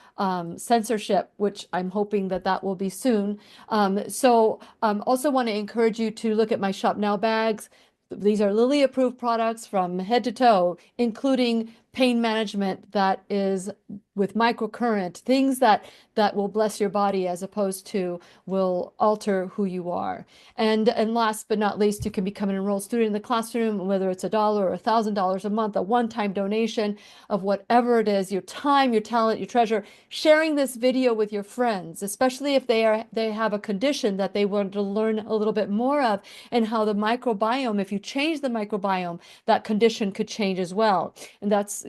censorship, which I'm hoping that will be soon. Also want to encourage you to look at my Shop Now bags. These are Lilly approved products from head to toe, including pain management that is with microcurrent, things that will bless your body as opposed to will alter who you are. And last but not least, you can become an enrolled student in the classroom, whether it's $1 or $1,000 a month, a one-time donation of whatever it is, your time, your talent, your treasure, sharing this video with your friends, especially if they have a condition that they want to learn a little bit more of, and how the microbiome, if you change the microbiome, that condition could change as well. And that's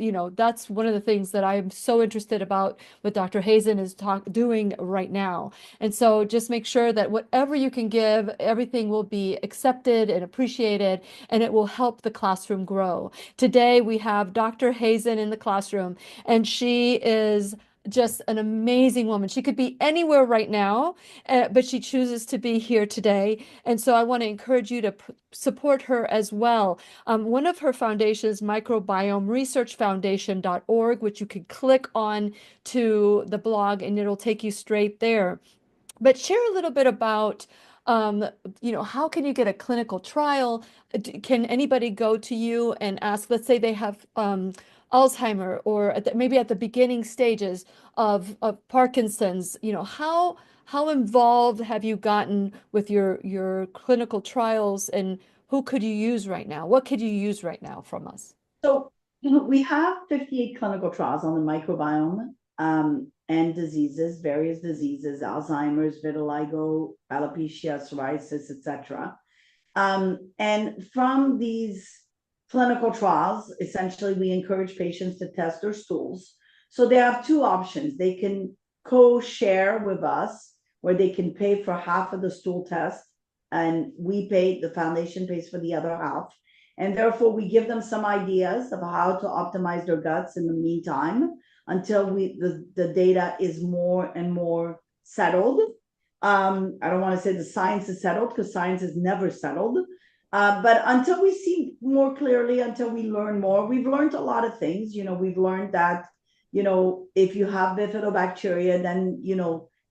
one of the things that I'm so interested about what Dr. Hazen is doing right now. And so just make sure that whatever you can give, everything will be accepted and appreciated, and it will help the classroom grow. Today we have Dr. Hazen in the classroom, and she is just an amazing woman. She could be anywhere right now, but she chooses to be here today. And so I want to encourage you to support her as well. One of her foundations, Microbiome Research Foundation.org, which you can click on to the blog and it'll take you straight there. But share a little bit about, um, how can you get a clinical trial? Can anybody go to you and ask, let's say they have Alzheimer or maybe at the beginning stages of Parkinson's, how involved have you gotten with your clinical trials and who could you use right now? What could you use right now from us? So, we have 58 clinical trials on the microbiome and diseases, various diseases, Alzheimer's, vitiligo, alopecia, psoriasis, etc. And from these clinical trials, essentially, we encourage patients to test their stools. So they have two options. They can co-share with us, where they can pay for half of the stool test, and the foundation pays for the other half. And therefore, we give them some ideas of how to optimize their guts in the meantime until the data is more and more settled. I don't want to say the science is settled, because science is never settled. But until we see more clearly, until we learn more, we've learned a lot of things. We've learned that, if you have bifidobacteria, then,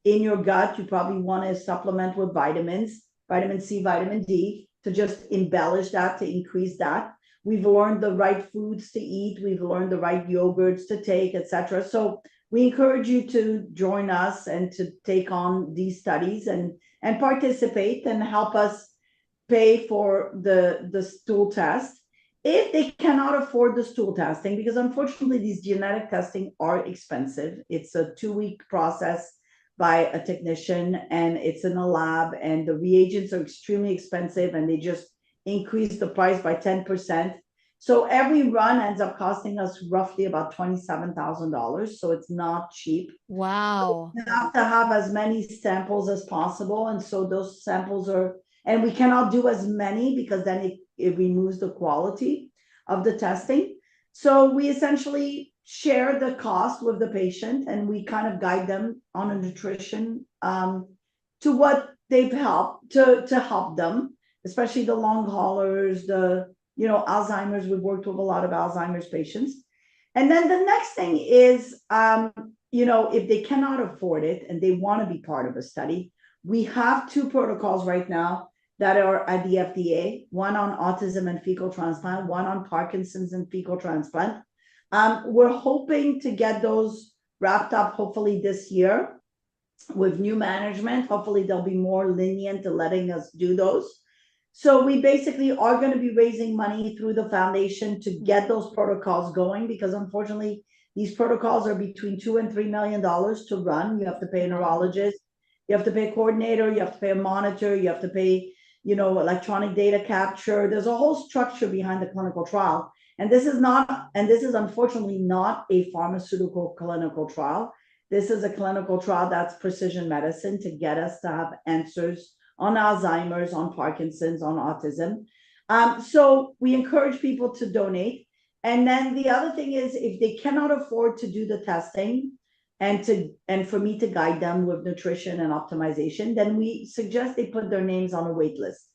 in your gut, you probably want to supplement with vitamins, vitamin C, vitamin D, to just embellish that, to increase that. We've learned the right foods to eat. We've learned the right yogurts to take, etc. So we encourage you to join us and to take on these studies and participate and help us pay for the stool test. If they cannot afford the stool testing, because unfortunately these genetic testing are expensive. It's a 2-week process by a technician, and it's in a lab, and the reagents are extremely expensive, and they just increase the price by 10%. So every run ends up costing us roughly about $27,000. So it's not cheap. Wow. You have to have as many samples as possible. And so those samples and we cannot do as many, because then it removes the quality of the testing. So we essentially share the cost with the patient, and we kind of guide them on a nutrition to what they've helped to help them, especially the long haulers, Alzheimer's. We've worked with a lot of Alzheimer's patients. And then the next thing is, if they cannot afford it and they want to be part of a study, we have 2 protocols right now that are at the FDA, one on autism and fecal transplant, one on Parkinson's and fecal transplant. We're hoping to get those wrapped up hopefully this year with new management. Hopefully they'll be more lenient to letting us do those. So we basically are going to be raising money through the foundation to get those protocols going, because unfortunately these protocols are between $2 and $3 million to run. You have to pay a neurologist, you have to pay a coordinator, you have to pay a monitor, you have to pay, electronic data capture. There's a whole structure behind the clinical trial. And this is unfortunately not a pharmaceutical clinical trial. This is a clinical trial that's precision medicine to get us to have answers on Alzheimer's, on Parkinson's, on autism. So we encourage people to donate. And then the other thing is, if they cannot afford to do the testing and for me to guide them with nutrition and optimization, then we suggest they put their names on a wait list.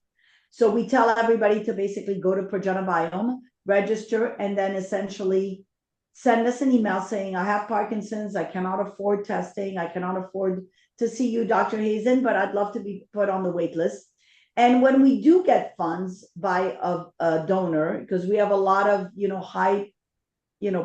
So we tell everybody to basically go to Progenabiome, register, and then essentially send us an email saying, I have Parkinson's, I cannot afford testing, I cannot afford to see you, Dr. Hazan, but I'd love to be put on the wait list. And when we do get funds by a donor, because we have a lot of, high,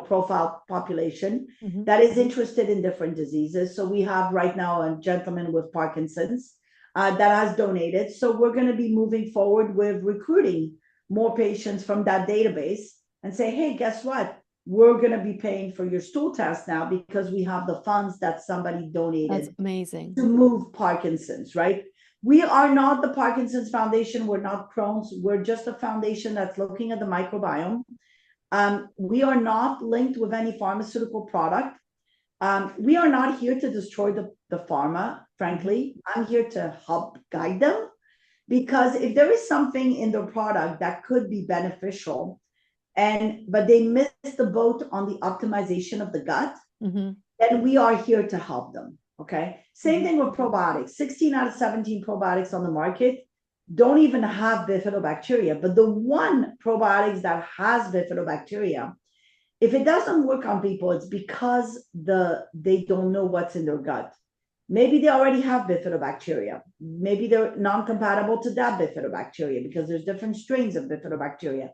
profile population that is interested in different diseases. So we have right now a gentleman with Parkinson's that has donated. So we're going to be moving forward with recruiting more patients from that database and say, hey, guess what? We're going to be paying for your stool test now, because we have the funds that somebody donated. That's amazing. To move Parkinson's, right? We are not the Parkinson's Foundation. We're not Crohn's. We're just a foundation that's looking at the microbiome. We are not linked with any pharmaceutical product. We are not here to destroy the pharma, frankly. I'm here to help guide them, because if there is something in their product that could be beneficial, but they missed the boat on the optimization of the gut, then and we are here to help them. Okay. Same thing with probiotics. 16 out of 17 probiotics on the market don't even have bifidobacteria, but the one probiotics that has bifidobacteria, if it doesn't work on people, it's because they don't know what's in their gut. Maybe they already have bifidobacteria. Maybe they're non-compatible to that bifidobacteria because there's different strains of bifidobacteria.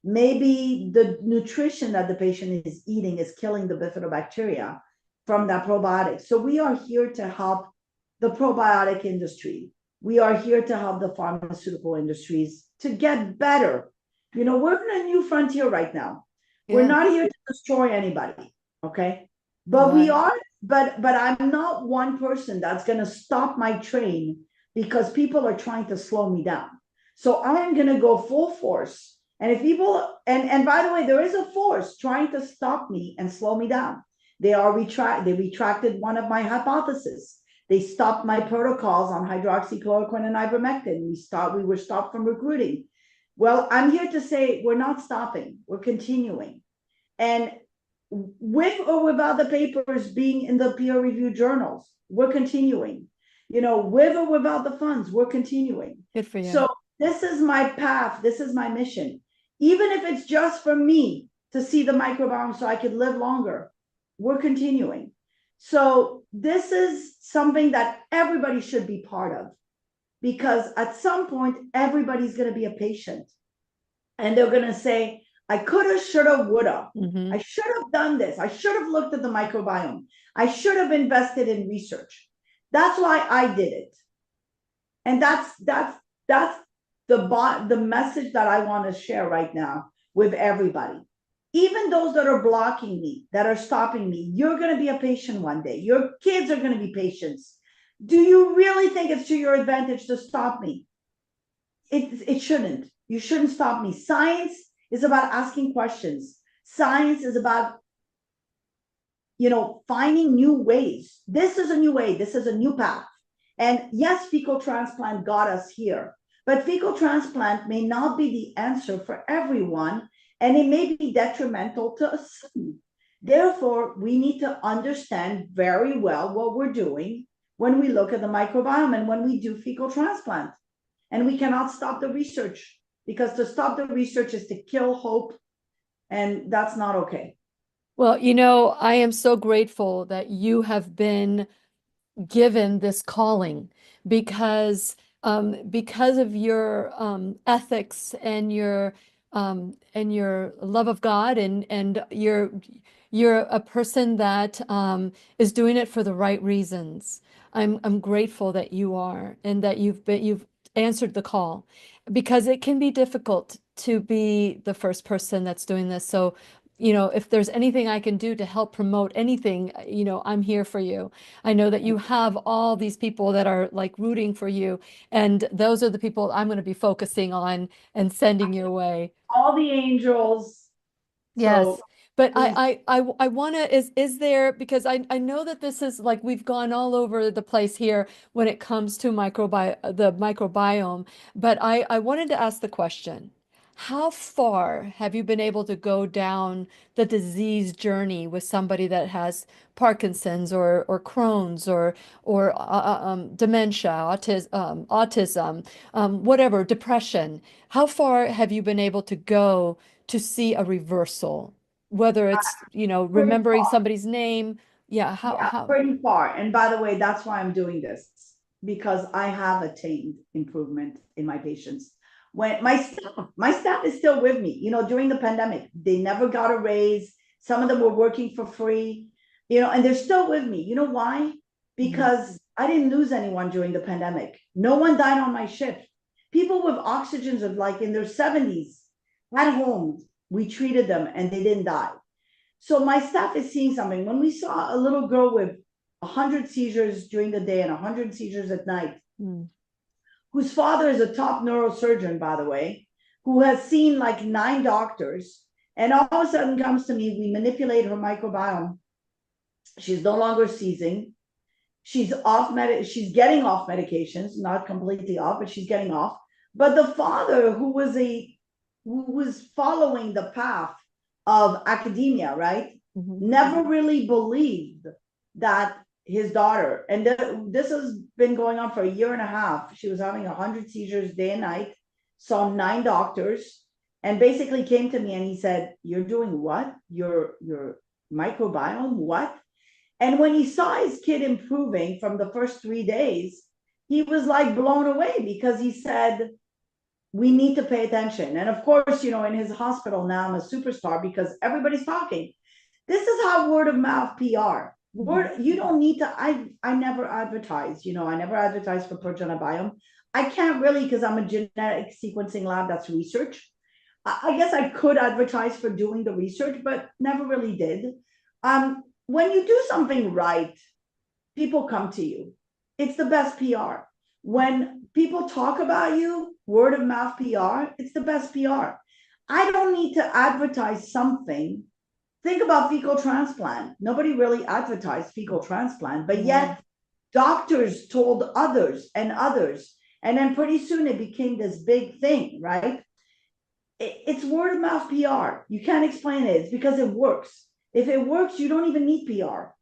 Maybe the nutrition that the patient is eating is killing the bifidobacteria from that probiotic. So we are here to help the probiotic industry. We are here to help the pharmaceutical industries to get better. You know, we're in a new frontier right now. We're Yeah. not here to destroy anybody, okay? But we Right. are, but I'm not one person that's going to stop my train because people are trying to slow me down. So I'm going to go full force. And if people, and by the way, there is a force trying to stop me and slow me down. They retracted one of my hypotheses. They stopped my protocols on hydroxychloroquine and ivermectin. We were stopped from recruiting. Well, I'm here to say we're not stopping, we're continuing. And with or without the papers being in the peer reviewed journals, we're continuing. You know, with or without the funds, we're continuing. Good for you. So this is my path, this is my mission. Even if it's just for me to see the microbiome so I could live longer, we're continuing. So this is something that everybody should be part of, because at some point, everybody's going to be a patient. And they're going to say, I coulda, shoulda, woulda. I should have done this. I should have looked at the microbiome. I should have invested in research. That's why I did it. And that's the message that I want to share right now with everybody. Even those that are blocking me, that are stopping me, you're going to be a patient one day. Your kids are going to be patients. Do you really think it's to your advantage to stop me? It shouldn't. You shouldn't stop me. Science is about asking questions. Science is about, you know, finding new ways. This is a new way. This is a new path. And yes, fecal transplant got us here, but fecal transplant may not be the answer for everyone, and it may be detrimental to some. Therefore, we need to understand very well what we're doing when we look at the microbiome and when we do fecal transplant. And we cannot stop the research, because to stop the research is to kill hope, and that's not okay. Well, you know, I am so grateful that you have been given this calling because of your ethics and your love of God and you're a person that is doing it for the right reasons. I'm grateful that you are and that you've answered the call because it can be difficult to be the first person that's doing this. So, you know, if there's anything I can do to help promote anything, you know, I'm here for you. I know that you have all these people that are like rooting for you, and those are the people I'm going to be focusing on and sending your way. All the angels. So Yes. But please, I want to is there because I know that this is like we've gone all over the place here when it comes to the microbiome, but I wanted to ask the question, how far have you been able to go down the disease journey with somebody that has Parkinson's or Crohn's or dementia, autism, whatever, depression? How far have you been able to go to see a reversal, whether it's, you know, pretty remembering far. somebody's name. Yeah, Yeah, how, pretty far. And by the way, that's why I'm doing this, because I have attained improvement in my patients. When my staff is still with me, you know, during the pandemic, they never got a raise. Some of them were working for free, you know, and they're still with me. You know why? Mhm. Because I didn't lose anyone during the pandemic. No one died on my shift. People with oxygens of like in their 70s at home, we treated them and they didn't die. So my staff is seeing something. When we saw a little girl with 100 seizures during the day and 100 seizures at night, Mm. whose father is a top neurosurgeon, by the way, who has seen like 9 doctors, and all of a sudden comes to me, we manipulate her microbiome. She's no longer seizing. She's getting off medications, not completely off, but she's getting off. But the father, who was following the path of academia, right, Mhm. never really believed that his daughter, and this has been going on for a year and a half. She was having 100 seizures day and night, saw 9 doctors, and basically came to me and he said, "You're doing what? Your microbiome, what?" And when he saw his kid improving from the first 3 days, he was like blown away, because he said, "We need to pay attention." And of course, in his hospital now, I'm a superstar because everybody's talking. This is how word of mouth PR. You don't need to. I never advertise. I never advertise for Progenabiome. I can't really, because I'm a genetic sequencing lab. That's research. I guess I could advertise for doing the research, but never really did. When you do something right, people come to you. It's the best PR. When people talk about you, word of mouth PR, it's the best PR. I don't need to advertise something. Think about fecal transplant. Nobody really advertised fecal transplant, but yet doctors told others and others. And then pretty soon it became this big thing, right? It's word of mouth PR. You can't explain it. It's because it works. If it works, you don't even need PR.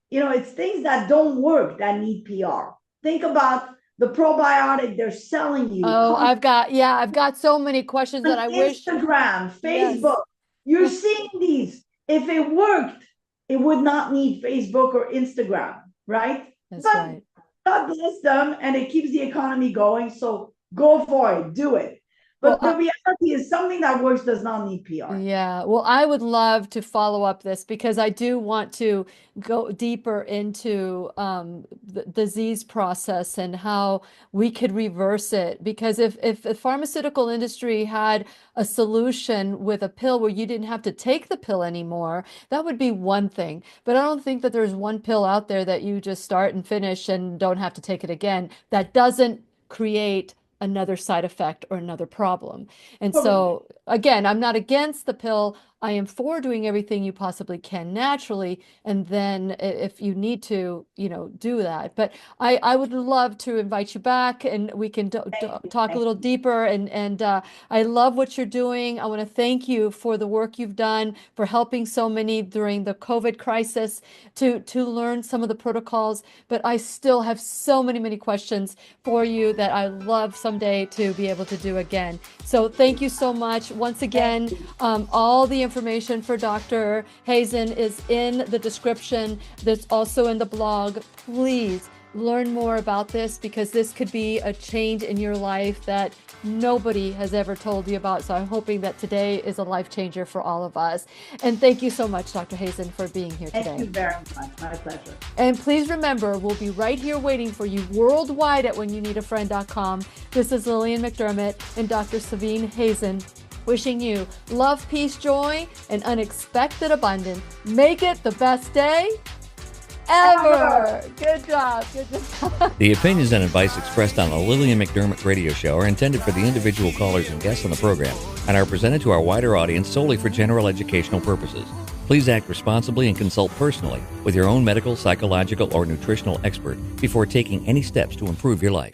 It's things that don't work that need PR. Think about the probiotic they're selling you. Oh, I've got so many questions that I wish. Instagram, Facebook, you're seeing these. If it worked, it would not need Facebook or Instagram, right? That's right. God bless them, and it keeps the economy going. So go for it, do it. But the reality is, something that works does not need PR. Yeah, well, I would love to follow up this, because I do want to go deeper into the disease process and how we could reverse it. Because if the pharmaceutical industry had a solution with a pill where you didn't have to take the pill anymore, that would be one thing. But I don't think that there's one pill out there that you just start and finish and don't have to take it again, that doesn't create another side effect or another problem. And so, again, I'm not against the pill. I am for doing everything you possibly can naturally. And then if you need to, do that. But I would love to invite you back, and we can talk a little deeper. And I love what you're doing. I want to thank you for the work you've done, for helping so many during the COVID crisis to learn some of the protocols. But I still have so many questions for you that I love someday to be able to do again. So thank you so much. Once again, all the information for Dr. Hazan is in the description. There's also in the blog. Please learn more about this, because this could be a change in your life that nobody has ever told you about. So I'm hoping that today is a life changer for all of us. And thank you so much, Dr. Hazan, for being here today. Thank you very much. My pleasure. And please remember, we'll be right here waiting for you worldwide at whenyouneedafriend.com. This is Lillian McDermott and Dr. Sabine Hazan, wishing you love, peace, joy, and unexpected abundance. Make it the best day ever. Good job. Good job. The opinions and advice expressed on the Lillian McDermott radio show are intended for the individual callers and guests on the program and are presented to our wider audience solely for general educational purposes. Please act responsibly and consult personally with your own medical, psychological, or nutritional expert before taking any steps to improve your life.